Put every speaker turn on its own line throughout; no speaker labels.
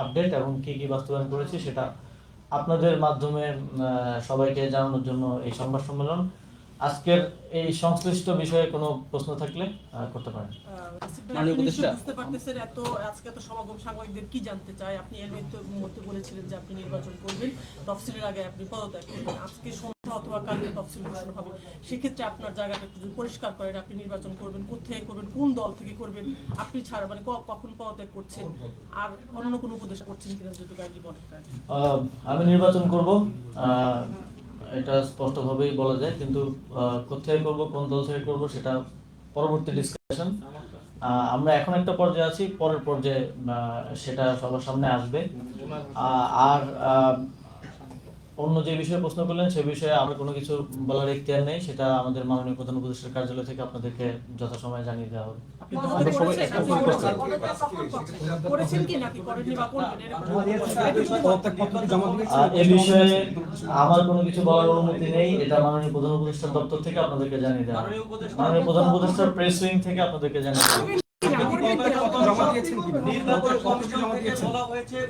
Update এবং কি কি বাস্তবায়ন করেছি সেটা আপনাদের মাধ্যমে সবাইকে জানানোর জন্য এই সংবাদ সম্মেলন। আজকের এই সংশ্লিষ্ট বিষয়ে কোনো প্রশ্ন থাকলে করতে পারেন।
মাননীয় উপদেষ্টা, বুঝতে পারতেছেন এত আজকে এত সমাগম সাংবাদিকদের কি জানতে চায়? আপনি এর মধ্যে বলেছিলেন যে আপনি নির্বাচন করবেন, তফসিলের আগে আপনি পদত্যাগ করবেন। আজকে সন্ধ্যা অথবা কালকে তফসিল ঘোষণা হবে, সেক্ষেত্রে আপনার জায়গাটা একটু যদি পরিষ্কার করেন, আপনি নির্বাচন করবেন, কোথায় করবেন, কোন দল থেকে করবেন, আপনি ছাড়া মানে কখন পদত্যাগ করছেন, আর অন্য কোনো উপদেশ করছেন কিনা যদি কাইন্ডলি বলেন।
আমি নির্বাচন করব, এটা স্পষ্টভাবেই বলা যায়, কিন্তু কোথায় করব, কোন দল থেকে করব সেটা পরবর্তী ডিসকাশন। আমরা এখন একটা পর্যায়ে আছি, পরের পর্যায়ে সেটা সবার সামনে আসবে। আর অন্য যে বিষয়ে প্রশ্ন করলেন সে বিষয়ে আমরা কোনো কিছু বলার এখতিয়ার নেই, সেটা আমাদের মাননীয় প্রধান উপদেষ্টার কার্যালয় থেকে আপনাদেরকে যথাসময়ে জানিয়ে দেওয়া হবে। এ বিষয়ে আমার কোনো কিছু বলার অনুমতি নেই, এটা মাননীয় প্রধান উপদেষ্টার দপ্তর থেকে আপনাদেরকে জানিয়ে দেওয়া হবে। মাননীয় প্রধান উপদেষ্টার প্রেস উইং থেকে আপনাদেরকে জানিয়ে দেওয়া হবে।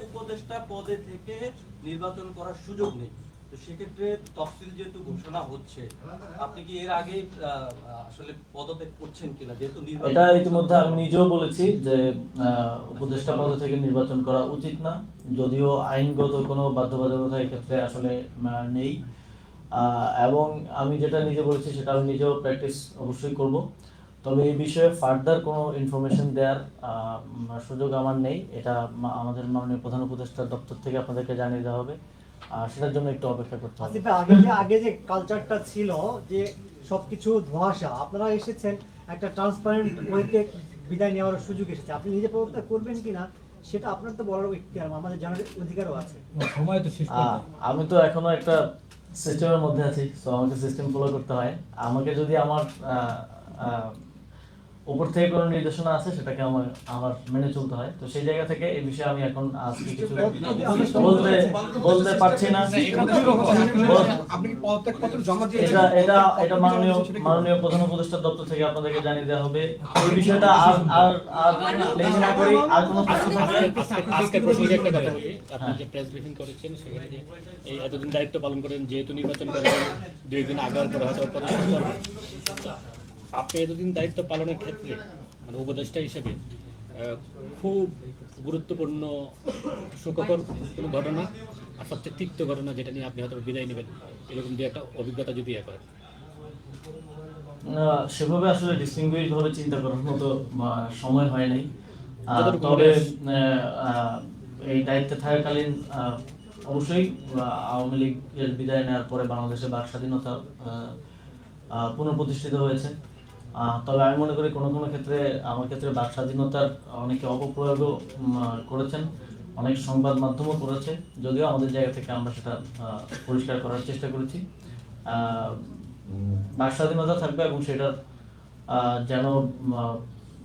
উপদেষ্টা পদে থেকে নির্বাচন করার সুযোগ নেই, তো সেক্ষেত্রে তফসিল যেহেতু ঘোষণা হচ্ছে, আপনি কি এর আগে আসলে পদত্যাগ করছেন কিনা? যেহেতু
এটা ইতিমধ্যে আমি নিজেও বলেছি যে উপদেষ্টা পদ থেকে নির্বাচন করা উচিত না, যদিও আইনগত কোনো বাধ্যবাধকতা এক্ষেত্রে আসলে নেই। এবং আমি যেটা নিজে বলেছি সেটা আমি নিজেও প্র্যাকটিস অবশ্যই করব, তবে এই বিষয়ে ফার্দার কোনো ইনফরমেশন দেওয়ার সুযোগ আমার নেই। এটা আমাদের মাননীয় প্রধান উপদেষ্টার দপ্তর থেকে আপনাদেরকে জানিয়ে দেওয়া হবে, সেটার জন্য একটু অপেক্ষা করতে হবে।
আগে যে কালচারটা ছিল যে সবকিছু ধোঁয়াশা, আপনারা এসেছেন একটা ট্রান্সপারেন্ট ওয়েতে বিদায় নেওয়ার সুযোগ এসেছে। আপনি নিজে পদত্যাগ করবেন কিনা সেটা আপনার তো বলার ইখতিয়ার, আমাদের জানার অধিকারও আছে।
আমি তো এখনো একটা সিস্টেমের মধ্যে আছি, তো আমাকে সিস্টেম ফলো করতে হয়। আমাকে যদি আমার উপর থেকে কোনো নির্দেশনা আছে সেটাকে আমার মেনে চলতে হয়, তো সেই জায়গা থেকে এই বিষয়ে আমি এখন আজকে কিছু বলতে পারছি না। এটা মাননীয় প্রধান উপদেষ্টার দপ্তর থেকে আপনাদেরকে জানিয়ে দেওয়া হবে। এই বিষয়টা আর লেট না করি, আর কোনো প্রশ্ন থাকলে
আজকে প্রসঙ্গে একটা কথা বলি। আপনি যে প্রেস ব্রিফিং করেছেন সেখানে যে এই এতদিন দায়িত্ব পালন করেন, যেহেতু নির্বাচন করেন 2 দিন আগে পরে হয়তো পদত্যাগ করবেন, আপনি এতদিন দায়িত্ব পালনের ক্ষেত্রে মানে উপদেষ্টা হিসেবে খুব গুরুত্বপূর্ণ সুখকর কোনো ঘটনা আর সবচেয়ে তিক্ত ঘটনা যেটা নিয়ে আপনি হয়তো বিদায় নেবেন, এরকম যে একটা অভিজ্ঞতা যদি করেন।
সেভাবে আসলে ডিস্টিংগুইশ ভাবে চিন্তা করার মতো সময় হয় নাই। তবে এই দায়িত্বে থাকাকালীন অবশ্যই আওয়ামী লীগের বিদায় নেওয়ার পরে বাংলাদেশে বাক স্বাধীনতা পুনঃপ্রতিষ্ঠিত হয়েছে। তবে আমি মনে করি কোনো কোনো ক্ষেত্রে আমার ক্ষেত্রে বাক স্বাধীনতার অনেকে অপপ্রয়োগও করেছেন, অনেক সংবাদ মাধ্যমও করেছে, যদিও আমাদের জায়গা থেকে আমরা সেটা পরিষ্কার করার চেষ্টা করেছি। বাক স্বাধীনতা থাকবে এবং সেটার যেন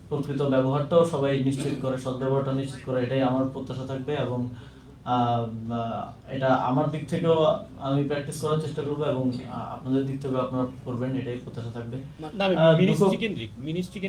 প্রকৃত ব্যবহারটাও সবাই নিশ্চিত করে, সদ্ব্যবহারটা নিশ্চিত করে, এটাই আমার প্রত্যাশা থাকবে। এবং এটা আমার দিক থেকেও আমি প্র্যাকটিস করার চেষ্টা করবো এবং আপনাদের দিক থেকেও আপনারা করবেন, এটাই প্রত্যাশা থাকবে।